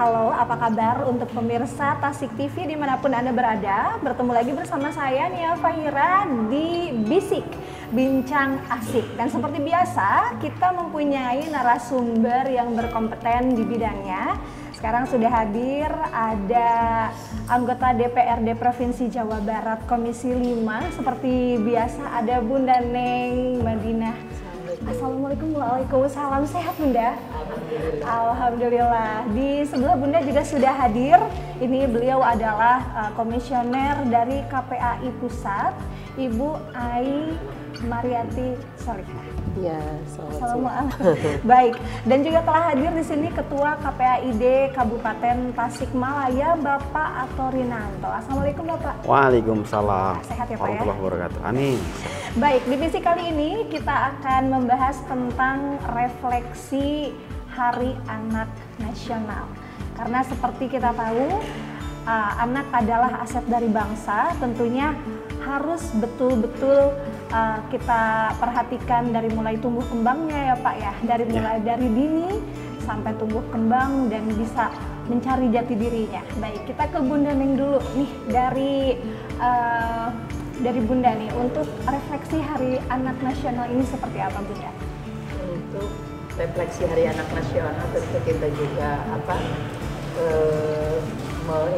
Halo, apa kabar untuk pemirsa Tasik TV dimanapun Anda berada? Bertemu lagi bersama saya Nia Fahira di Bisik, Bincang Asik. Dan seperti biasa, kita mempunyai narasumber yang berkompeten di bidangnya. Sekarang sudah hadir ada anggota DPRD Provinsi Jawa Barat Komisi 5. Seperti biasa ada Bunda Neng Madinah. Assalamualaikum. Waalaikumsalam. Sehat Bunda? Alhamdulillah. Di sebelah Bunda juga sudah hadir. Ini beliau adalah komisioner dari KPAI Pusat, Ibu Ai Mariati Solihah. Ya, Assalamualaikum. Baik, dan juga telah hadir di sini Ketua KPAID Kabupaten Tasikmalaya, Bapak Ato Rinanto. Assalamualaikum Bapak. Waalaikumsalam. Sehat ya Pak ya? Warahmatullahi wabarakatuh. Amin. Baik, di misi kali ini kita akan membahas tentang refleksi Hari Anak Nasional. Karena seperti kita tahu, anak adalah aset dari bangsa, tentunya harus betul-betul kita perhatikan dari mulai tumbuh kembangnya ya Pak ya, dari mulai dari dini sampai tumbuh kembang dan bisa mencari jati dirinya. Baik, kita ke Bunda Neng dulu nih, dari Bunda nih, untuk refleksi Hari Anak Nasional ini seperti apa Bunda? Untuk refleksi Hari Anak Nasional tentu kita juga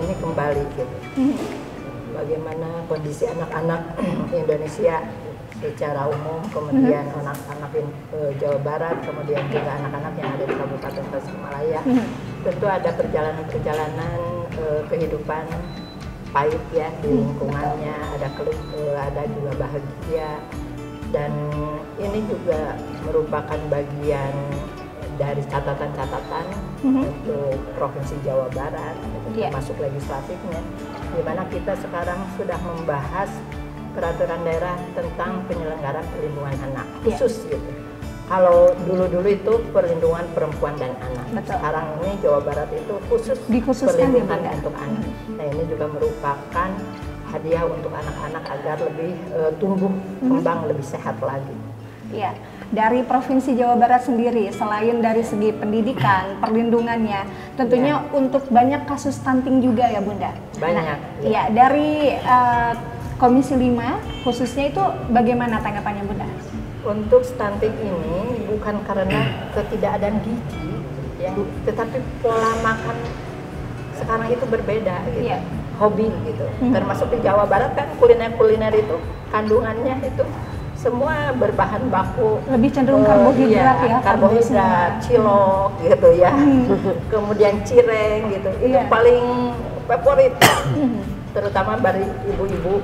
ini kembali gitu. Bagaimana kondisi anak-anak Indonesia secara umum, kemudian anak-anak Jawa Barat, kemudian juga anak-anak yang ada di Kabupaten Tasikmalaya. Tentu ada perjalanan-perjalanan kehidupan pahit ya di lingkungannya, ada juga bahagia, dan ini juga merupakan bagian dari catatan-catatan untuk Provinsi Jawa Barat, termasuk legislatifnya, di mana kita sekarang sudah membahas peraturan daerah tentang penyelenggaraan perlindungan anak khusus gitu. Kalau dulu-dulu itu perlindungan perempuan dan anak. Betul. Sekarang ini Jawa Barat itu khusus dikhususkan perlindungan untuk anak. Nah ini juga merupakan hadiah untuk anak-anak agar lebih tumbuh kembang lebih sehat lagi. Iya, dari Provinsi Jawa Barat sendiri, selain dari segi pendidikan, perlindungannya, tentunya untuk banyak kasus stunting juga ya Bunda? Banyak. Iya, dari Komisi 5 khususnya itu bagaimana tanggapannya Bunda? Untuk stunting ini bukan karena ketidakadaan gizi, ya, tetapi pola makan sekarang itu berbeda gitu. Iya. Hobi gitu. Termasuk di Jawa Barat kan kuliner-kuliner itu kandungannya itu semua berbahan baku Lebih cenderung karbohidrat ya? Karbohidrat, cilok gitu ya. Kemudian cireng gitu. Itu paling favorit. Terutama bagi ibu-ibu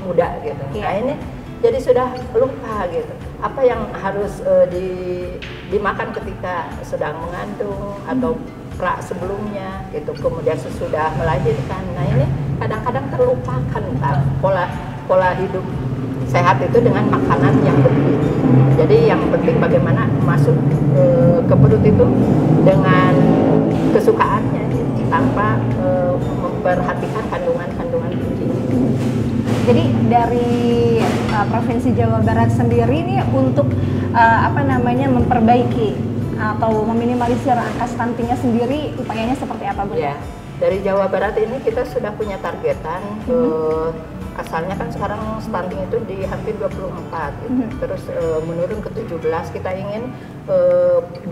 muda gitu. Nah ini jadi sudah lupa gitu. Apa yang harus dimakan ketika sedang mengandung atau pra sebelumnya gitu. Kemudian sesudah melahirkan. Nah ini kadang-kadang terlupakan pola hidup sehat itu dengan makanan yang bergizi. Jadi yang penting bagaimana masuk ke perut itu dengan kesukaannya tanpa memperhatikan kandungan gizi. Jadi dari Provinsi Jawa Barat sendiri nih untuk memperbaiki atau meminimalisir angka stuntingnya sendiri, upayanya seperti apa Bu? Ya, dari Jawa Barat ini kita sudah punya targetan. Asalnya kan sekarang stunting itu di hampir 24 gitu. Terus menurun ke 17, kita ingin 20%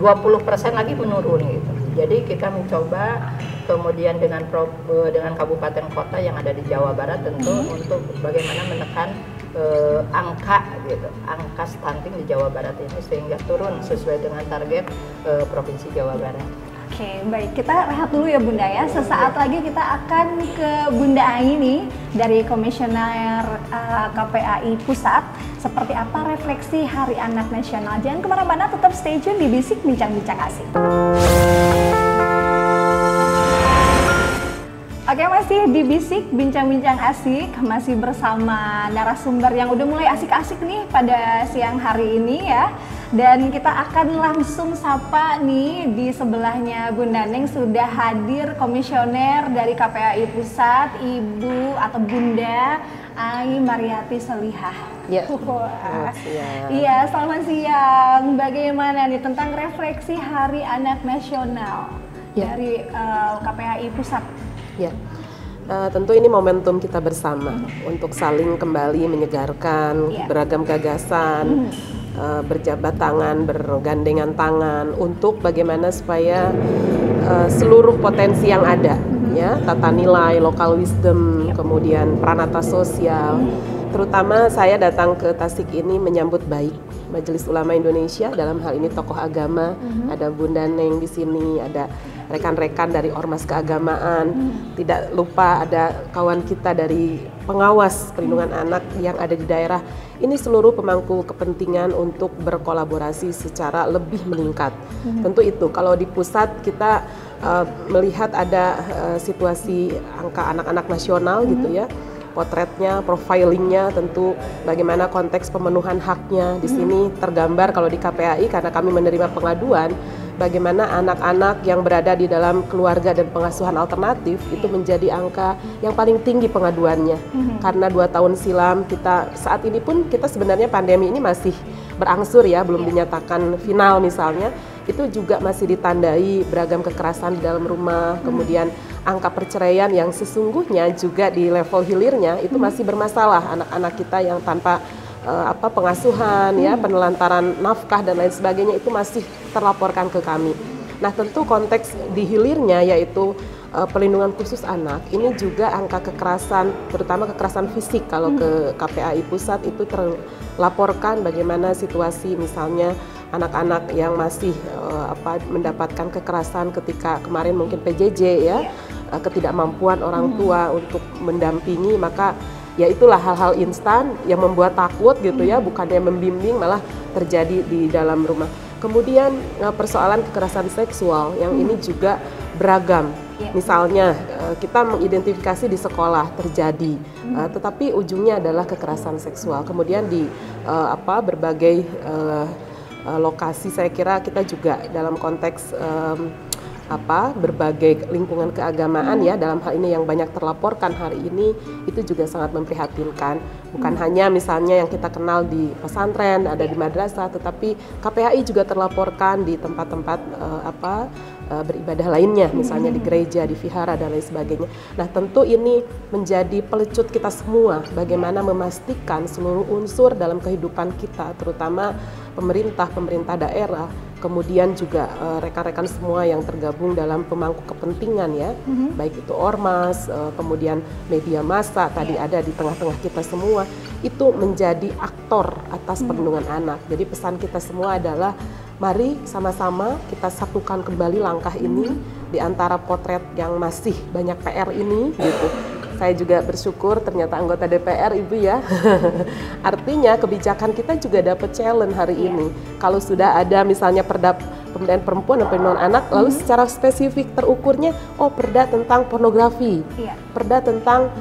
lagi menurun gitu. Jadi kita mencoba kemudian dengan kabupaten kota yang ada di Jawa Barat tentu untuk bagaimana menekan angka stunting di Jawa Barat ini sehingga turun sesuai dengan target Provinsi Jawa Barat. Oke, baik. Kita rehat dulu ya Bunda ya. Sesaat lagi kita akan ke Bunda Ai nih dari Komisioner KPAI Pusat. Seperti apa refleksi Hari Anak Nasional. Jangan kemana-mana, tetap stay tune di Bisik Bincang-Bincang Asik. Oke, masih di Bisik Bincang-Bincang Asik, masih bersama narasumber yang udah mulai asik-asik nih pada siang hari ini ya. Dan kita akan langsung sapa nih, di sebelahnya Bunda Neng sudah hadir Komisioner dari KPAI Pusat, Ibu atau Bunda Ai Mariati Solihah. Ya. Iya, selamat siang. Bagaimana nih tentang refleksi Hari Anak Nasional? Ya. dari KPAI Pusat. Ya, tentu ini momentum kita bersama untuk saling kembali menyegarkan beragam gagasan, berjabat tangan, bergandengan tangan untuk bagaimana supaya seluruh potensi yang ada, ya, tata nilai, local wisdom, kemudian pranata sosial. Terutama saya datang ke Tasik ini menyambut baik Majelis Ulama Indonesia, dalam hal ini tokoh agama, ada Bunda Neng di sini, ada rekan-rekan dari ormas keagamaan, tidak lupa ada kawan kita dari pengawas perlindungan anak yang ada di daerah. Ini seluruh pemangku kepentingan untuk berkolaborasi secara lebih meningkat. Tentu itu kalau di pusat kita melihat ada situasi angka anak-anak nasional gitu ya. Potretnya, profilingnya, tentu bagaimana konteks pemenuhan haknya di sini tergambar kalau di KPAI karena kami menerima pengaduan bagaimana anak-anak yang berada di dalam keluarga dan pengasuhan alternatif itu menjadi angka yang paling tinggi pengaduannya. Karena 2 tahun silam kita saat ini pun kita sebenarnya pandemi ini masih berangsur ya, belum dinyatakan final misalnya, itu juga masih ditandai beragam kekerasan di dalam rumah, kemudian angka perceraian yang sesungguhnya juga di level hilirnya itu masih bermasalah, anak-anak kita yang tanpa pengasuhan ya, penelantaran nafkah dan lain sebagainya itu masih terlaporkan ke kami. Nah, tentu konteks di hilirnya yaitu pelindungan khusus anak, ini juga angka kekerasan, terutama kekerasan fisik kalau ke KPAI Pusat itu terlaporkan bagaimana situasi misalnya anak-anak yang masih mendapatkan kekerasan ketika kemarin mungkin PJJ ya, ketidakmampuan orang tua untuk mendampingi, maka ya itulah hal-hal instan yang membuat takut gitu ya, bukannya membimbing malah terjadi di dalam rumah. Kemudian persoalan kekerasan seksual yang ini juga beragam. Misalnya kita mengidentifikasi di sekolah terjadi, tetapi ujungnya adalah kekerasan seksual. Kemudian di berbagai lokasi saya kira kita juga dalam konteks berbagai lingkungan keagamaan ya, dalam hal ini yang banyak terlaporkan hari ini itu juga sangat memprihatinkan. Bukan hanya misalnya yang kita kenal di pesantren, ada di madrasah, tetapi KPAI juga terlaporkan di tempat-tempat beribadah lainnya, misalnya di gereja, di vihara dan lain sebagainya. Nah, tentu ini menjadi pelecut kita semua bagaimana memastikan seluruh unsur dalam kehidupan kita, terutama pemerintah daerah, kemudian juga rekan-rekan semua yang tergabung dalam pemangku kepentingan ya, baik itu ormas, kemudian media massa tadi ada di tengah-tengah kita semua, itu menjadi aktor atas perlindungan anak. Jadi pesan kita semua adalah mari sama-sama kita satukan kembali langkah ini di antara potret yang masih banyak PR ini gitu. Saya juga bersyukur ternyata anggota DPR Ibu ya. Artinya kebijakan kita juga dapat challenge hari ini. Kalau sudah ada misalnya perda pemberdayaan perempuan dan perlindungan anak, lalu secara spesifik terukurnya, perda tentang pornografi, perda tentang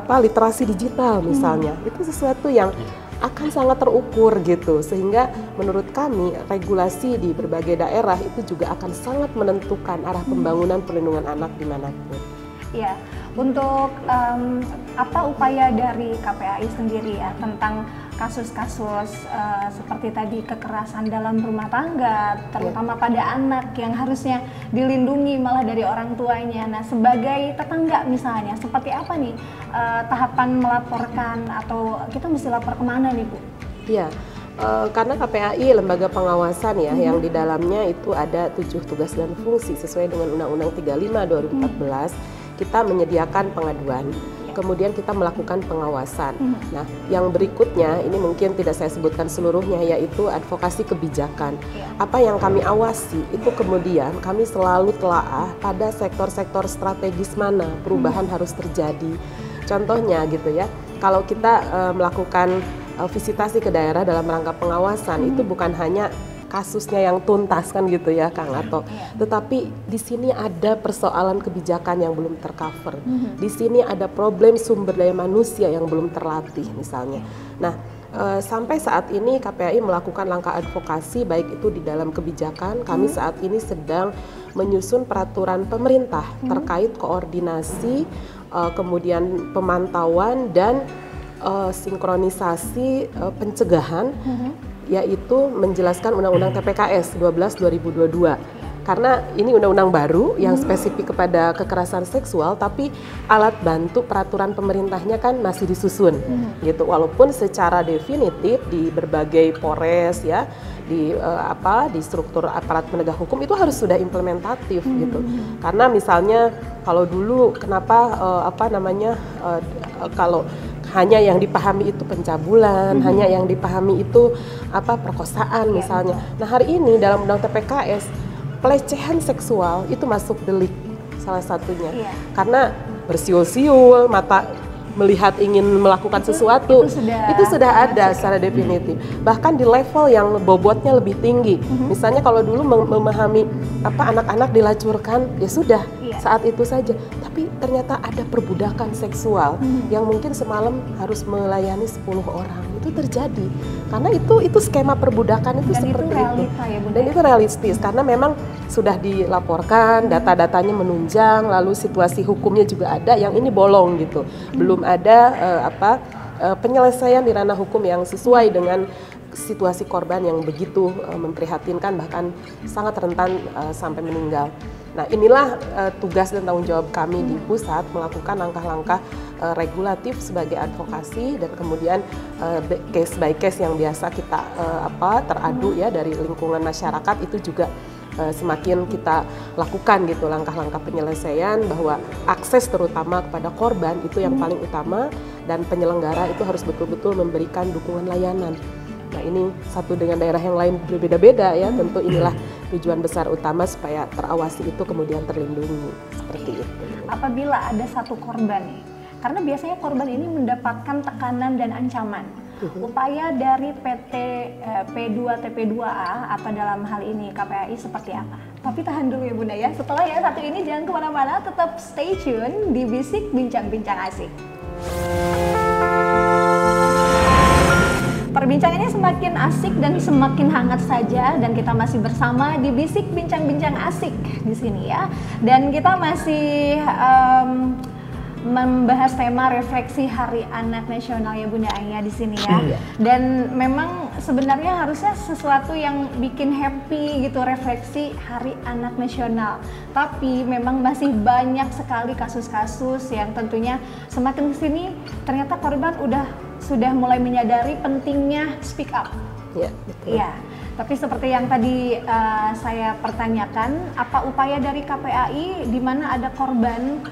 literasi digital misalnya. Itu sesuatu yang akan sangat terukur gitu, sehingga menurut kami regulasi di berbagai daerah itu juga akan sangat menentukan arah pembangunan perlindungan anak dimanapun. Ya, untuk apa upaya dari KPAI sendiri ya tentang kasus-kasus seperti tadi kekerasan dalam rumah tangga, terutama pada anak yang harusnya dilindungi malah dari orang tuanya. Nah, sebagai tetangga misalnya, seperti apa nih tahapan melaporkan atau kita mesti lapor kemana nih Bu? Iya, karena KPAI lembaga pengawasan ya, yang di dalamnya itu ada 7 tugas dan fungsi sesuai dengan Undang-Undang 35 2014. Kita menyediakan pengaduan, kemudian kita melakukan pengawasan. Nah, yang berikutnya ini mungkin tidak saya sebutkan seluruhnya, yaitu advokasi kebijakan. Apa yang kami awasi itu kemudian kami selalu telaah pada sektor-sektor strategis mana perubahan harus terjadi. Contohnya gitu ya, kalau kita melakukan visitasi ke daerah dalam rangka pengawasan, itu bukan hanya kasusnya yang tuntas kan gitu ya Kang Ato, tetapi di sini ada persoalan kebijakan yang belum tercover, di sini ada problem sumber daya manusia yang belum terlatih misalnya. Nah, sampai saat ini KPAI melakukan langkah advokasi baik itu di dalam kebijakan. Kami saat ini sedang menyusun peraturan pemerintah terkait koordinasi, kemudian pemantauan dan sinkronisasi pencegahan, yaitu menjelaskan Undang-Undang TPKS 12 2022. karena ini undang-undang baru yang spesifik kepada kekerasan seksual, tapi alat bantu peraturan pemerintahnya kan masih disusun gitu. Walaupun secara definitif di berbagai Polres ya, di struktur aparat penegak hukum itu harus sudah implementatif gitu. Karena misalnya kalau dulu kenapa kalau hanya yang dipahami itu pencabulan, hanya yang dipahami itu perkosaan misalnya. Nah, hari ini dalam Undang TPKS pelecehan seksual itu masuk delik salah satunya. Karena bersiul-siul, mata melihat ingin melakukan sesuatu itu sudah ada secara definitif, bahkan di level yang bobotnya lebih tinggi. Misalnya kalau dulu memahami anak-anak dilacurkan ya sudah saat itu saja, tapi ternyata ada perbudakan seksual yang mungkin semalam harus melayani 10 orang, itu terjadi karena itu skema perbudakan itu dan seperti itu realita, itu ya, Bunda? Dan itu realistis karena memang sudah dilaporkan, data-datanya menunjang, lalu situasi hukumnya juga ada yang ini bolong gitu, belum ada penyelesaian di ranah hukum yang sesuai dengan situasi korban yang begitu memprihatinkan, bahkan sangat rentan sampai meninggal. Nah, inilah tugas dan tanggung jawab kami di pusat melakukan langkah-langkah regulatif sebagai advokasi, dan kemudian case by case yang biasa kita teradu ya dari lingkungan masyarakat itu juga semakin kita lakukan gitu langkah-langkah penyelesaian, bahwa akses terutama kepada korban itu yang paling utama, dan penyelenggara itu harus betul-betul memberikan dukungan layanan. Nah, ini satu dengan daerah yang lain berbeda-beda ya, tentu inilah tujuan besar utama supaya terawasi itu kemudian terlindungi seperti itu. Apabila ada satu korban nih, karena biasanya korban ini mendapatkan tekanan dan ancaman, upaya dari PT P2TP2A atau dalam hal ini KPAI seperti apa? Tapi tahan dulu ya Bunda ya, setelah yang satu ini jangan kemana-mana, tetap stay tune di Bisik Bincang-Bincang Asik. Perbincangannya semakin asik dan semakin hangat saja, dan kita masih bersama di Bisik Bincang-Bincang Asik di sini ya. Dan kita masih membahas tema refleksi Hari Anak Nasional ya Bunda Aya di sini ya. Dan memang sebenarnya harusnya sesuatu yang bikin happy gitu, refleksi Hari Anak Nasional. Tapi memang masih banyak sekali kasus-kasus yang tentunya semakin kesini ternyata korban sudah mulai menyadari pentingnya speak up. Ya, betul. Ya, tapi seperti yang tadi saya pertanyakan, apa upaya dari KPAI di mana ada korban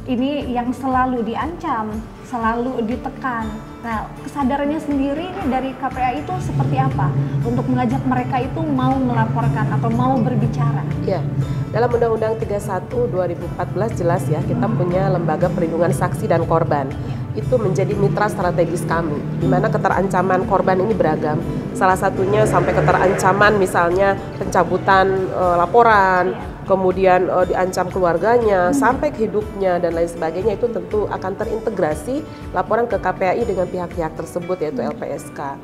ini yang selalu diancam, selalu ditekan. Nah, kesadarannya sendiri ini dari KPAI itu seperti apa untuk mengajak mereka itu mau melaporkan atau mau berbicara? Ya, dalam Undang-Undang 31 2014 jelas ya, kita punya Lembaga Perlindungan Saksi dan Korban. Itu menjadi mitra strategis kami, di mana keterancaman korban ini beragam. Salah satunya sampai keterancaman misalnya pencabutan laporan, kemudian diancam keluarganya, sampai ke hidupnya dan lain sebagainya. Itu tentu akan terintegrasi laporan ke KPAI dengan pihak-pihak tersebut, yaitu LPSK.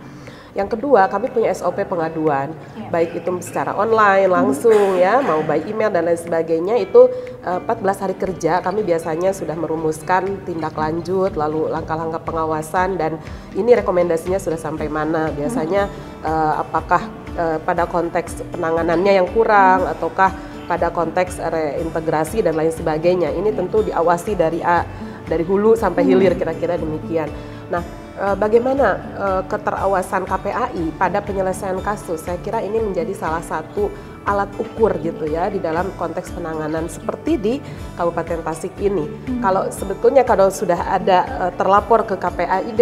Yang kedua, kami punya SOP pengaduan, baik itu secara online, langsung ya, mau by email dan lain sebagainya. Itu 14 hari kerja kami biasanya sudah merumuskan tindak lanjut, lalu langkah-langkah pengawasan, dan ini rekomendasinya sudah sampai mana. Biasanya apakah pada konteks penanganannya yang kurang, ataukah pada konteks reintegrasi dan lain sebagainya. Ini tentu diawasi dari hulu sampai hilir, kira-kira demikian. Nah, bagaimana keterawasan KPAI pada penyelesaian kasus? Saya kira ini menjadi salah satu alat ukur gitu ya di dalam konteks penanganan seperti di Kabupaten Tasik ini. Kalau sebetulnya kalau sudah ada terlapor ke KPAID,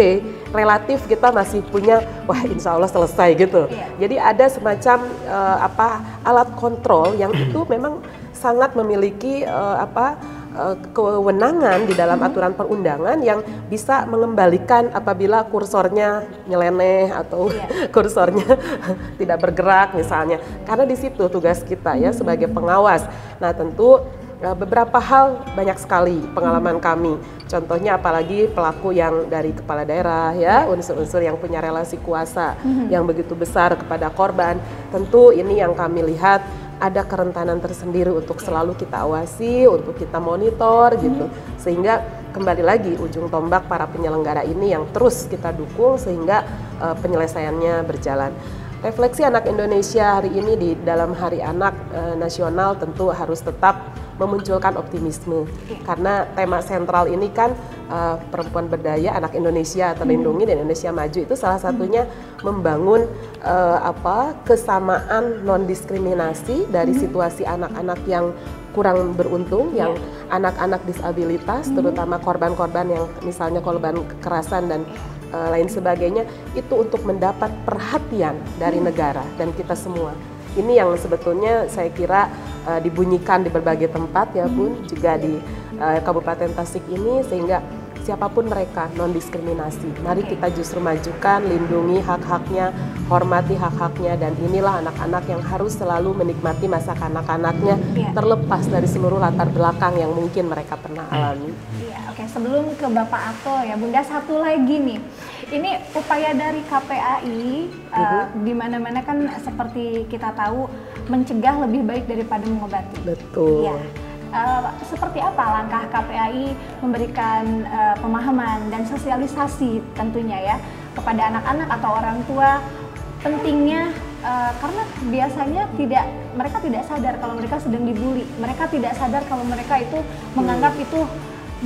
relatif kita masih punya wah insya Allah selesai gitu. Jadi ada semacam alat kontrol yang itu memang sangat memiliki kewenangan di dalam aturan perundangan yang bisa mengembalikan apabila kursornya nyeleneh atau kursornya tidak bergerak misalnya. Karena di situ tugas kita ya sebagai pengawas. Nah, tentu beberapa hal banyak sekali pengalaman kami. Contohnya apalagi pelaku yang dari kepala daerah ya, unsur-unsur yang punya relasi kuasa yang begitu besar kepada korban. Tentu ini yang kami lihat ada kerentanan tersendiri untuk selalu kita awasi, untuk kita monitor gitu. Sehingga kembali lagi ujung tombak para penyelenggara ini yang terus kita dukung sehingga penyelesaiannya berjalan. refleksi anak Indonesia hari ini di dalam Hari Anak Nasional tentu harus tetap memunculkan optimisme, karena tema sentral ini kan perempuan berdaya, anak Indonesia terlindungi dan Indonesia maju, itu salah satunya membangun kesamaan non diskriminasi dari situasi anak-anak yang kurang beruntung, yang anak-anak disabilitas, terutama korban-korban yang misalnya korban kekerasan dan lain sebagainya, itu untuk mendapat perhatian dari negara dan kita semua. Ini yang sebetulnya saya kira dibunyikan di berbagai tempat ya Bun, juga di Kabupaten Tasik ini, sehingga siapapun mereka non diskriminasi. Mari kita justru majukan, lindungi hak-haknya, hormati hak-haknya, dan inilah anak-anak yang harus selalu menikmati masa kanak-kanaknya terlepas dari seluruh latar belakang yang mungkin mereka pernah alami. Iya, oke. Sebelum ke Bapak Ato ya Bunda, satu lagi nih. Ini upaya dari KPAI di mana-mana kan seperti kita tahu mencegah lebih baik daripada mengobati. Betul. Ya. Seperti apa langkah KPAI memberikan pemahaman dan sosialisasi tentunya ya kepada anak-anak atau orang tua pentingnya, karena biasanya mereka tidak sadar kalau mereka sedang dibully, mereka tidak sadar kalau mereka itu menganggap itu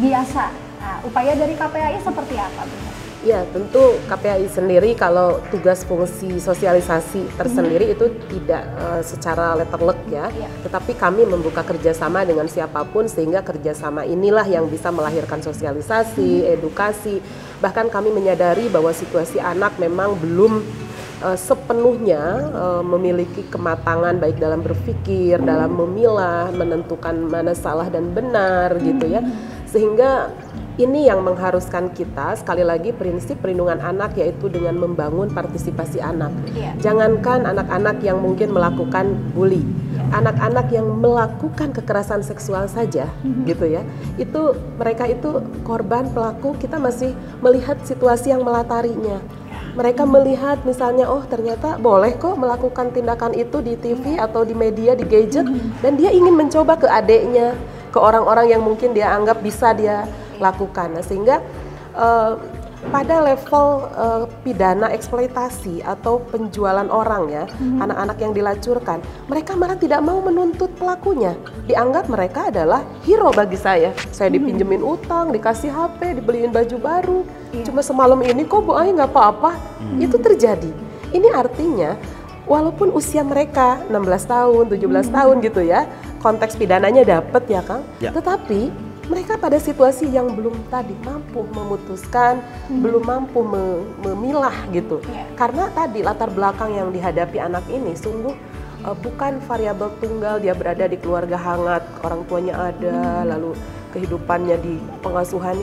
biasa. Nah, upaya dari KPAI seperti apa, Bunda? Ya, tentu KPAI sendiri kalau tugas fungsi sosialisasi tersendiri itu tidak secara letterlek ya, tetapi kami membuka kerjasama dengan siapapun, sehingga kerjasama inilah yang bisa melahirkan sosialisasi, edukasi. Bahkan kami menyadari bahwa situasi anak memang belum sepenuhnya memiliki kematangan baik dalam berpikir, dalam memilah, menentukan mana salah dan benar gitu ya, sehingga ini yang mengharuskan kita, sekali lagi prinsip perlindungan anak, yaitu dengan membangun partisipasi anak. Jangankan anak-anak yang mungkin melakukan bully, anak-anak yang melakukan kekerasan seksual saja gitu ya, itu mereka itu korban, pelaku, kita masih melihat situasi yang melatarinya. Mereka melihat misalnya, oh ternyata boleh kok melakukan tindakan itu di TV atau di media, di gadget, dan dia ingin mencoba ke adiknya, ke orang-orang yang mungkin dia anggap bisa dia lakukan. Nah, sehingga pada level pidana eksploitasi atau penjualan orang ya, anak-anak yang dilacurkan, mereka malah tidak mau menuntut pelakunya. Dianggap mereka adalah hero bagi saya. Saya dipinjemin utang, dikasih HP, dibeliin baju baru. Cuma semalam ini kok Bu Ai nggak apa-apa. Itu terjadi. Ini artinya walaupun usia mereka 16 tahun, 17 tahun gitu ya, konteks pidananya dapat ya Kang, tetapi mereka pada situasi yang belum tadi mampu memutuskan, belum mampu memilah gitu. Karena tadi latar belakang yang dihadapi anak ini sungguh bukan variabel tunggal, dia berada di keluarga hangat, orang tuanya ada, lalu kehidupannya di pengasuhan.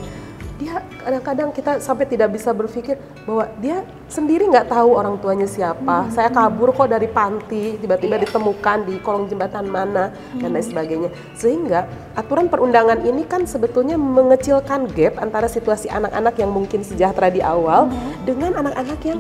Dia kadang-kadang kita sampai tidak bisa berpikir bahwa dia sendiri nggak tahu orang tuanya siapa. Saya kabur kok dari panti, tiba-tiba ditemukan di kolong jembatan mana, dan lain sebagainya. Sehingga aturan perundangan ini kan sebetulnya mengecilkan gap antara situasi anak-anak yang mungkin sejahtera di awal dengan anak-anak yang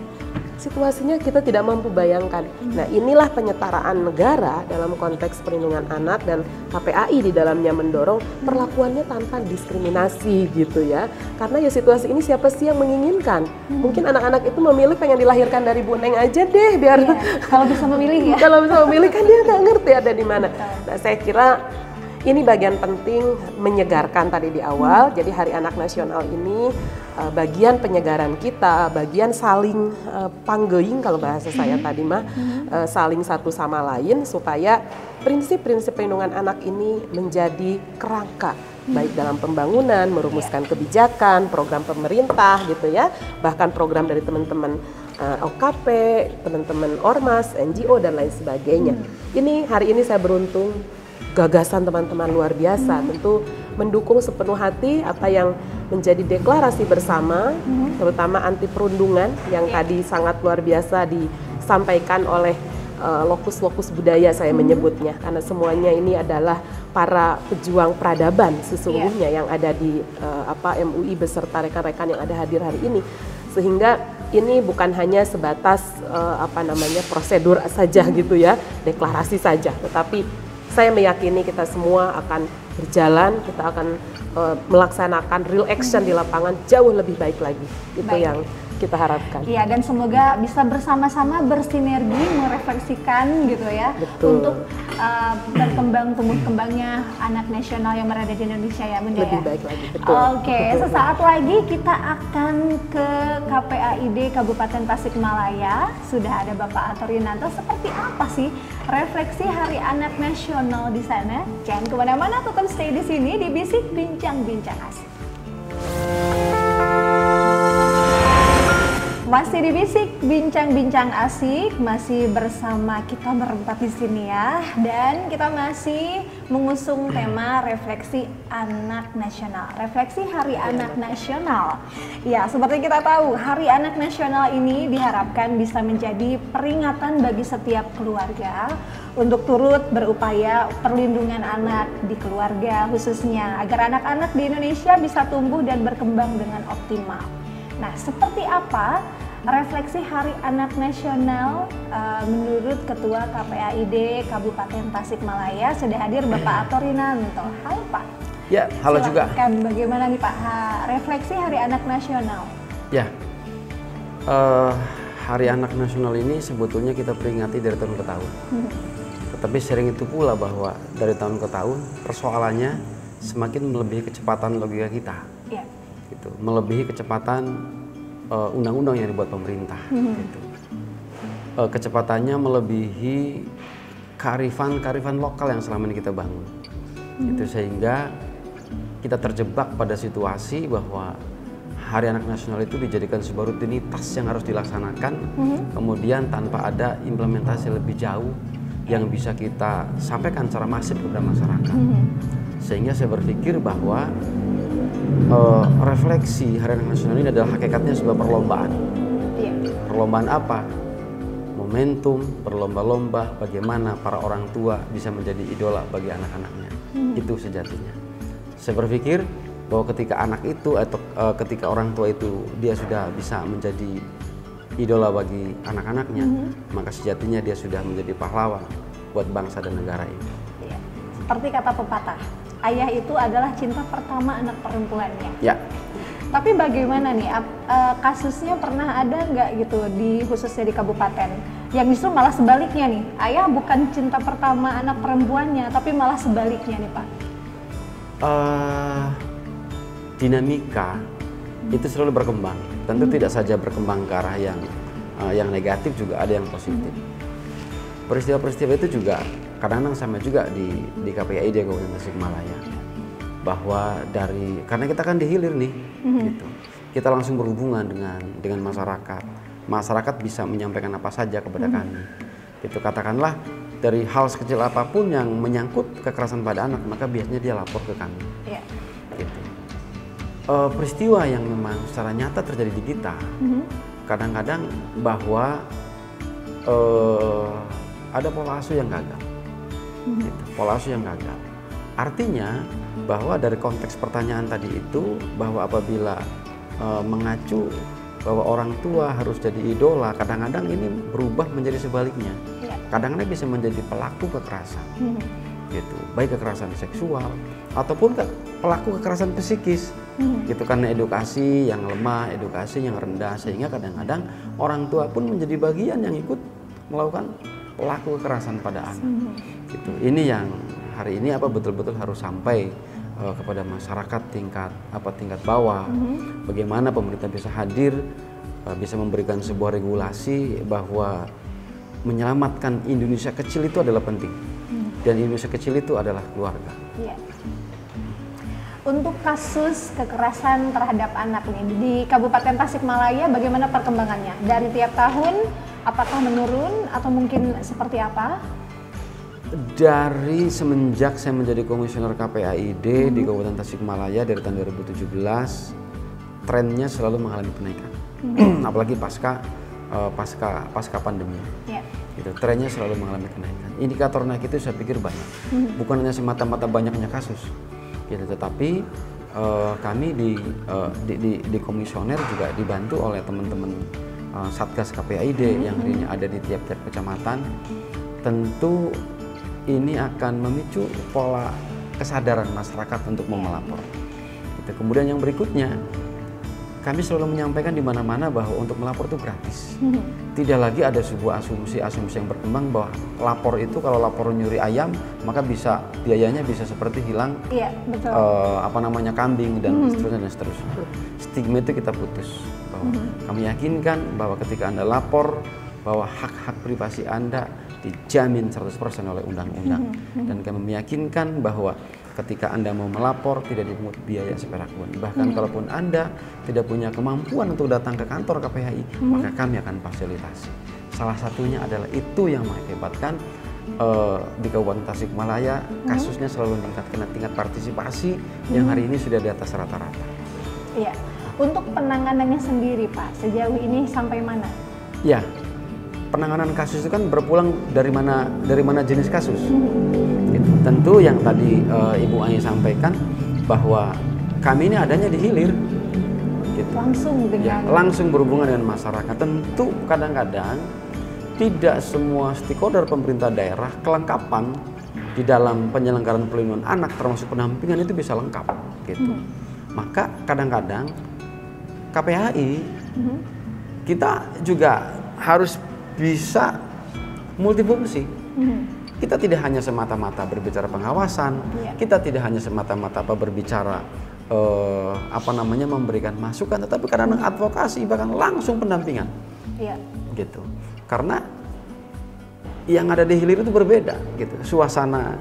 situasinya kita tidak mampu bayangkan. Nah, inilah penyetaraan negara dalam konteks perlindungan anak, dan KPAI di dalamnya mendorong perlakuannya tanpa diskriminasi gitu ya. Karena ya situasi ini siapa sih yang menginginkan? Mungkin anak-anak itu memilih pengen dilahirkan dari Bu Neng aja deh, biar kalau bisa memilih ya. Kalau bisa memilih kan dia nggak ngerti ada di mana. Nah, saya kira ini bagian penting menyegarkan tadi di awal. Jadi Hari Anak Nasional ini bagian penyegaran kita, bagian saling panggeing kalau bahasa saya tadi mah, saling satu sama lain supaya prinsip-prinsip perlindungan anak ini menjadi kerangka baik dalam pembangunan, merumuskan kebijakan, program pemerintah gitu ya, bahkan program dari teman-teman OKP, teman-teman Ormas, NGO dan lain sebagainya. Ini hari ini saya beruntung gagasan teman-teman luar biasa, tentu mendukung sepenuh hati apa yang menjadi deklarasi bersama, terutama anti perundungan yang tadi sangat luar biasa disampaikan oleh lokus-lokus budaya saya menyebutnya, karena semuanya ini adalah para pejuang peradaban sesungguhnya yang ada di MUI beserta rekan-rekan yang ada hadir hari ini, sehingga ini bukan hanya sebatas prosedur saja gitu ya, deklarasi saja, tetapi saya meyakini kita semua akan berjalan, kita akan melaksanakan real action di lapangan jauh lebih baik lagi. Itu yang kita harapkan. Iya, dan semoga bisa bersama-sama bersinergi merefleksikan gitu ya. Betul. Untuk berkembang tumbuh kembangnya anak nasional yang berada di Indonesia ya Bunda Lebih ya. baik lagi, betul. Oke, sesaat lagi kita akan ke KPAID Kabupaten Tasikmalaya. Sudah ada Bapak Atorinanto. Seperti apa sih refleksi Hari Anak Nasional di sana? Jangan kemana-mana, tetap stay di sini di Bisik Bincang-Bincang Asik. Masih di Bisik Bincang-Bincang Asik, masih bersama kita berempat di sini ya, dan kita masih mengusung tema refleksi anak nasional, refleksi Hari Anak Nasional. Ya, seperti kita tahu, Hari Anak Nasional ini diharapkan bisa menjadi peringatan bagi setiap keluarga untuk turut berupaya perlindungan anak di keluarga khususnya, agar anak-anak di Indonesia bisa tumbuh dan berkembang dengan optimal. Nah, seperti apa refleksi Hari Anak Nasional menurut Ketua KPAID Kabupaten Tasikmalaya? Sudah hadir Bapak Atorinanto. Halo Pak. Ya, halo juga. Bagaimana nih Pak refleksi Hari Anak Nasional? Ya, Hari Anak Nasional ini sebetulnya kita peringati dari tahun ke tahun. Tetapi sering itu pula bahwa dari tahun ke tahun persoalannya semakin melebihi kecepatan logika kita. Ya. Gitu, melebihi kecepatan undang-undang yang dibuat pemerintah. Gitu. Kecepatannya melebihi kearifan lokal yang selama ini kita bangun. Gitu, sehingga kita terjebak pada situasi bahwa Hari Anak Nasional itu dijadikan sebuah rutinitas yang harus dilaksanakan, kemudian tanpa ada implementasi lebih jauh yang bisa kita sampaikan secara masif kepada masyarakat. Sehingga saya berpikir bahwa refleksi Hari Anak Nasional ini adalah hakikatnya sebuah perlombaan. Perlombaan apa? Momentum, berlomba-lomba bagaimana para orang tua bisa menjadi idola bagi anak-anaknya. Itu sejatinya. Saya berpikir bahwa ketika anak itu atau ketika orang tua itu dia sudah bisa menjadi idola bagi anak-anaknya, maka sejatinya dia sudah menjadi pahlawan buat bangsa dan negara ini. Seperti kata pepatah, ayah itu adalah cinta pertama anak perempuannya. Ya. Tapi bagaimana nih, kasusnya pernah ada nggak gitu khususnya di kabupaten, yang justru malah sebaliknya nih, ayah bukan cinta pertama anak perempuannya, tapi malah sebaliknya nih Pak? Dinamika itu selalu berkembang. Tentu tidak saja berkembang ke arah yang negatif, juga ada yang positif. Peristiwa-peristiwa itu juga kadang-kadang sama juga di KPAID Kabupaten Tasikmalaya, bahwa karena kita kan dihilir nih, gitu. Kita langsung berhubungan dengan masyarakat bisa menyampaikan apa saja kepada kami. Itu katakanlah dari hal sekecil apapun yang menyangkut kekerasan pada anak, maka biasanya dia lapor ke kami. Gitu. Peristiwa yang memang secara nyata terjadi di kita, kadang-kadang bahwa ada pola asuh yang gagal. Gitu, pola asuh yang gagal. Artinya bahwa dari konteks pertanyaan tadi itu, bahwa apabila mengacu bahwa orang tua harus jadi idola, kadang-kadang ini berubah menjadi sebaliknya. Kadang-kadang bisa menjadi pelaku kekerasan, gitu, baik kekerasan seksual ataupun pelaku kekerasan psikis, gitu, karena edukasi yang lemah, edukasi yang rendah, sehingga kadang-kadang orang tua pun menjadi bagian yang ikut melakukan pelaku kekerasan pada anak. Gitu. Ini yang hari ini betul-betul harus sampai kepada masyarakat tingkat bawah. Bagaimana pemerintah bisa hadir, bisa memberikan sebuah regulasi bahwa menyelamatkan Indonesia kecil itu adalah penting. Dan Indonesia kecil itu adalah keluarga. Untuk kasus kekerasan terhadap anak ini di Kabupaten Tasikmalaya, bagaimana perkembangannya? Dari tiap tahun, apakah menurun atau mungkin seperti apa? Dari semenjak saya menjadi komisioner KPAID di Kabupaten Tasikmalaya dari tahun 2017, trennya selalu mengalami kenaikan. Apalagi pasca pandemi. Gitu, trennya selalu mengalami kenaikan. Indikator naik itu saya pikir banyak. Bukan hanya semata-mata banyaknya kasus. Gitu, tetapi kami di komisioner juga dibantu oleh teman-teman Satgas KPAID yang hari ini ada di tiap-tiap kecamatan. Tentu ini akan memicu pola kesadaran masyarakat untuk mau melapor. Gitu. Kemudian yang berikutnya, kami selalu menyampaikan di mana-mana bahwa untuk melapor itu gratis. Tidak lagi ada sebuah asumsi yang berkembang bahwa lapor itu kalau lapor nyuri ayam maka bisa biayanya bisa seperti hilang Iya, betul. Kambing dan seterusnya. Stigma itu kita putus. Bahwa kami yakinkan bahwa ketika Anda lapor bahwa hak-hak privasi Anda dijamin 100% oleh undang-undang. Dan kami meyakinkan bahwa ketika Anda mau melapor tidak dipungut biaya seperak pun. Bahkan kalaupun Anda tidak punya kemampuan untuk datang ke kantor KPHI, maka kami akan fasilitasi. Salah satunya adalah itu yang mengakibatkan di Kabupaten Tasikmalaya kasusnya selalu meningkat karena tingkat partisipasi yang hari ini sudah di atas rata-rata. Iya. Untuk penanganannya sendiri Pak, sejauh ini sampai mana? Ya, penanganan kasus itu kan berpulang dari mana jenis kasus. Gitu. Tentu yang tadi Ibu Ai sampaikan bahwa kami ini adanya di hilir, gitu. Langsung berhubungan dengan masyarakat. Tentu kadang-kadang tidak semua stakeholder pemerintah daerah kelengkapan di dalam penyelenggaraan pelindungan anak termasuk pendampingan itu bisa lengkap, gitu. Maka kadang-kadang KPHI kita juga harus bisa multifungsi. Kita tidak hanya semata-mata berbicara pengawasan, kita tidak hanya semata-mata berbicara memberikan masukan, tetapi kadang advokasi bahkan langsung pendampingan. Gitu. Karena yang ada di hilir itu berbeda, gitu. Suasana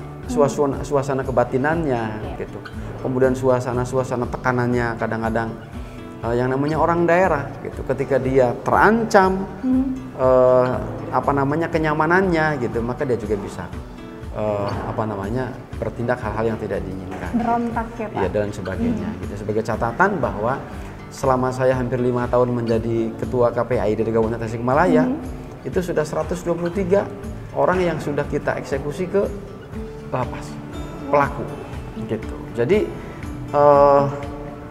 kebatinannya, gitu. Kemudian suasana tekanannya kadang-kadang yang namanya orang daerah, gitu. Ketika dia terancam kenyamanannya, gitu, maka dia juga bisa bertindak hal-hal yang tidak diinginkan, berontak ya Pak, ya, dan sebagainya. Gitu. Sebagai catatan bahwa selama saya hampir 5 tahun menjadi ketua KPHI dari Kabupaten Tasikmalaya, itu sudah 123 orang yang sudah kita eksekusi ke lapas pelaku, gitu. Jadi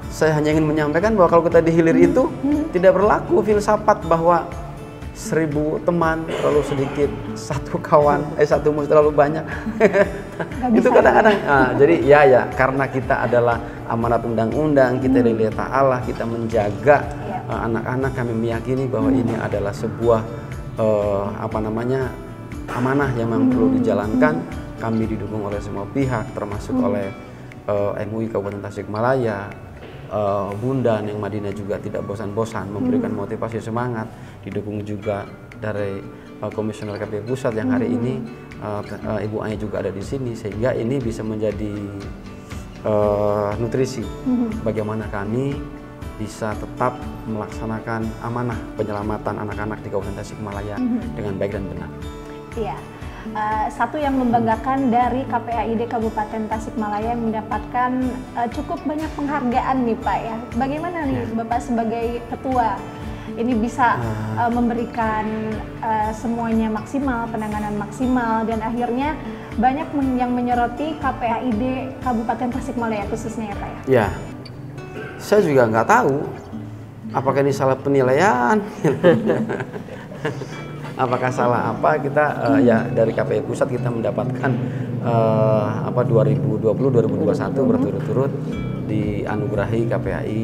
saya hanya ingin menyampaikan bahwa kalau kita di hilir itu tidak berlaku filsafat bahwa 1000 teman terlalu sedikit, 1 kawan, 1 musuh terlalu banyak. Itu kadang-kadang. Jadi ya karena kita adalah amanat undang-undang, kita dilihat Allah, kita menjaga anak-anak, kami meyakini bahwa ini adalah sebuah amanah yang memang perlu dijalankan. Kami didukung oleh semua pihak, termasuk oleh MUI Kabupaten Tasikmalaya. Bunda Neng Madinah juga tidak bosan-bosan memberikan motivasi semangat, didukung juga dari Komisioner KPU Pusat yang hari ini Ibu Ai juga ada di sini, sehingga ini bisa menjadi nutrisi bagaimana kami bisa tetap melaksanakan amanah penyelamatan anak-anak di Kabupaten Tasikmalaya dengan baik dan benar. Iya. Satu yang membanggakan dari KPAID Kabupaten Tasikmalaya yang mendapatkan cukup banyak penghargaan nih Pak ya. Bagaimana nih Bapak sebagai ketua ini bisa memberikan semuanya maksimal, penanganan maksimal, dan akhirnya banyak yang menyoroti KPAID Kabupaten Tasikmalaya khususnya ya Pak ya? Ya, saya juga nggak tahu apakah ini salah penilaian. Apakah salah apa kita ya dari KPU Pusat kita mendapatkan 2020-2021 berturut-turut dianugerahi KPHI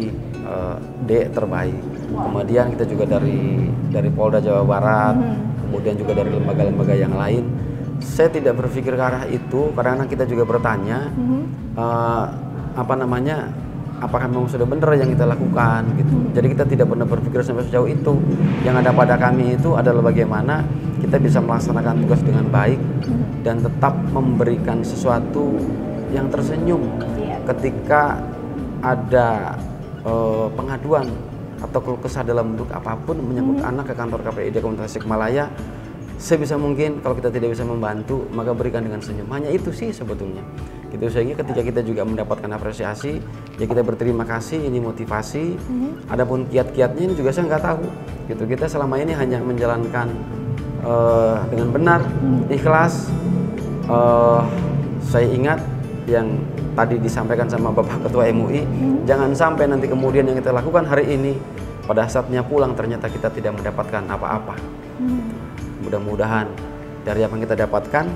D terbaik. Kemudian kita juga dari Polda Jawa Barat, kemudian juga dari lembaga-lembaga yang lain. Saya tidak berpikir ke arah itu, karena kita juga bertanya apakah memang sudah benar yang kita lakukan, gitu. Jadi kita tidak pernah berpikir sampai sejauh itu. Yang ada pada kami itu adalah bagaimana kita bisa melaksanakan tugas dengan baik dan tetap memberikan sesuatu yang tersenyum ketika ada pengaduan atau keluh kesah dalam bentuk apapun menyangkut anak ke kantor KPID Kabupaten Tasikmalaya. Sebisa mungkin kalau kita tidak bisa membantu, maka berikan dengan senyum. Hanya itu sih sebetulnya. Gitu, sehingga ketika kita juga mendapatkan apresiasi, ya kita berterima kasih, ini motivasi. Adapun kiat-kiatnya ini juga saya nggak tahu. Gitu, kita selama ini hanya menjalankan dengan benar, ikhlas. Saya ingat yang tadi disampaikan sama Bapak Ketua MUI, jangan sampai nanti kemudian yang kita lakukan hari ini, pada saatnya pulang ternyata kita tidak mendapatkan apa-apa. Mudah-mudahan dari apa yang kita dapatkan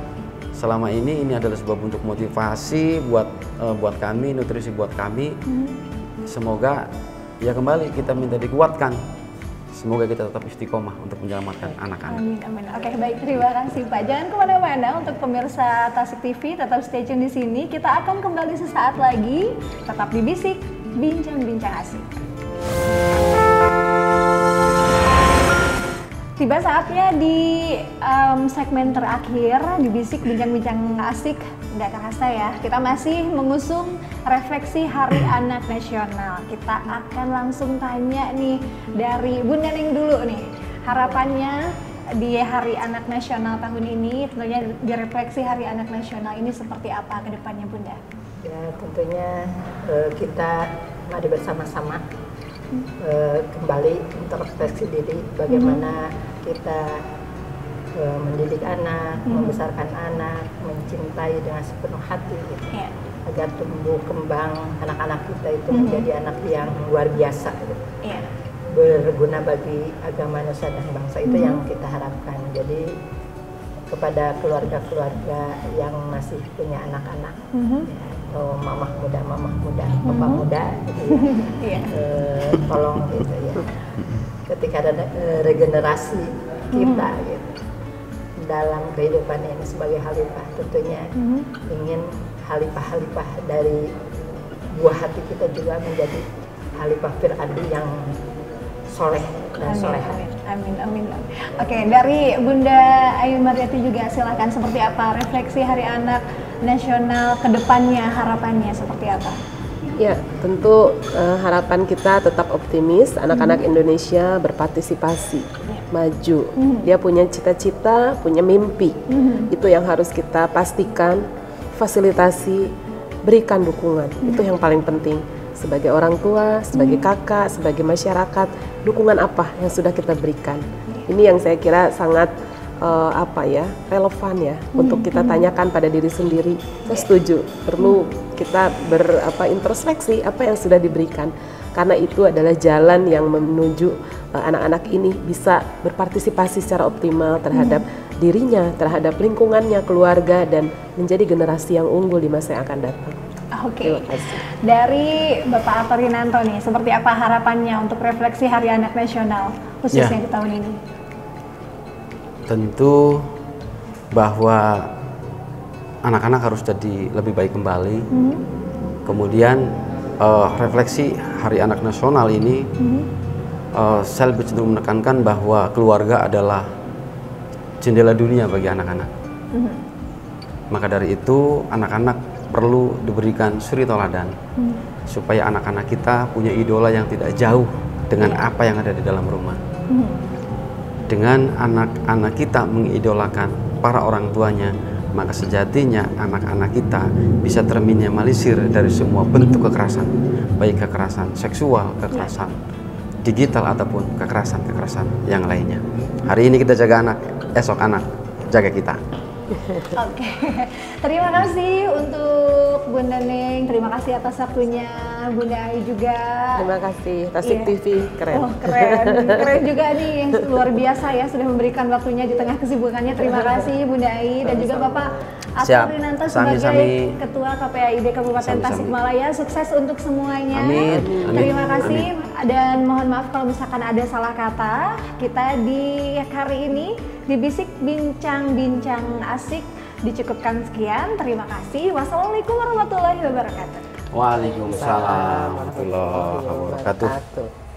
selama ini adalah sebuah bentuk motivasi buat kami, nutrisi buat kami. Semoga ya kembali kita minta dikuatkan. Semoga kita tetap istiqomah untuk menyelamatkan anak-anak. Amin, amin. Oke, baik, terima kasih Pak. Jangan kemana-mana untuk pemirsa Tasik TV, tetap stay tune di sini. Kita akan kembali sesaat lagi, tetap di Bisik, Bincang-Bincang Asik. Tiba saatnya di segmen terakhir di Bisik Bincang-Bincang Asik. Nggak kerasa ya, kita masih mengusung refleksi Hari Anak Nasional. Kita akan langsung tanya nih dari Bunda Neng dulu nih, harapannya di Hari Anak Nasional tahun ini, tentunya di refleksi Hari Anak Nasional ini seperti apa ke depannya Bunda? Ya tentunya kita mari bersama-sama kembali introspeksi diri, bagaimana kita mendidik anak, membesarkan anak, mencintai dengan sepenuh hati gitu. Agar tumbuh kembang anak-anak kita itu menjadi anak yang luar biasa gitu. Berguna bagi agama, nusa dan bangsa, itu yang kita harapkan. Jadi kepada keluarga-keluarga yang masih punya anak-anak, ya, atau mamah muda, papa muda gitu ya. Tolong gitu ya, ketika ada regenerasi kita gitu dalam kehidupan ini sebagai khalifah, tentunya ingin khalifah-khalifah dari buah hati kita juga menjadi khalifah Fir'adi yang soleh dan soleha. Amin, amin, amin. Oke, dari Bunda Ayu Mariyati juga silakan, seperti apa refleksi Hari Anak Nasional ke depannya, harapannya seperti apa? Ya, tentu harapan kita tetap optimis, anak-anak Indonesia berpartisipasi, maju. Dia punya cita-cita, punya mimpi. Itu yang harus kita pastikan, fasilitasi, berikan dukungan. Itu yang paling penting. Sebagai orang tua, sebagai kakak, sebagai masyarakat, dukungan apa yang sudah kita berikan? Ini yang saya kira sangat relevan ya untuk kita tanyakan pada diri sendiri. Saya setuju, perlu kita introspeksi apa yang sudah diberikan, karena itu adalah jalan yang menuju anak-anak ini bisa berpartisipasi secara optimal terhadap dirinya, terhadap lingkungannya, keluarga, dan menjadi generasi yang unggul di masa yang akan datang. Oke, dari Bapak Atorinanto nih, seperti apa harapannya untuk refleksi Hari Anak Nasional khususnya di tahun ini? Tentu bahwa anak-anak harus jadi lebih baik kembali. Kemudian refleksi Hari Anak Nasional ini, saya lebih cenderung menekankan bahwa keluarga adalah jendela dunia bagi anak-anak. Maka dari itu anak-anak perlu diberikan suri toladan supaya anak-anak kita punya idola yang tidak jauh dengan apa yang ada di dalam rumah. Dengan anak-anak kita mengidolakan para orang tuanya, maka sejatinya anak-anak kita bisa terminimalisir dari semua bentuk kekerasan, baik kekerasan seksual, kekerasan digital, ataupun kekerasan-kekerasan yang lainnya. Hari ini kita jaga anak, esok anak jaga kita. Oke, terima kasih untuk Bunda Neng, terima kasih atas waktunya, Bunda Ayu juga. Terima kasih, Tasik TV, keren. Oh, keren juga nih, yang luar biasa ya, sudah memberikan waktunya di tengah kesibukannya. Terima kasih Bunda Ayu dan juga Bapak Atorinanto sebagai Ketua KPAID Kabupaten Tasikmalaya. Sukses untuk semuanya. Amin. Terima kasih dan mohon maaf kalau misalkan ada salah kata. Kita di hari ini di Bisik Bincang-Bincang Asik dicukupkan sekian. Terima kasih. Wassalamualaikum warahmatullahi wabarakatuh. Waalaikumsalam warahmatullahi wabarakatuh.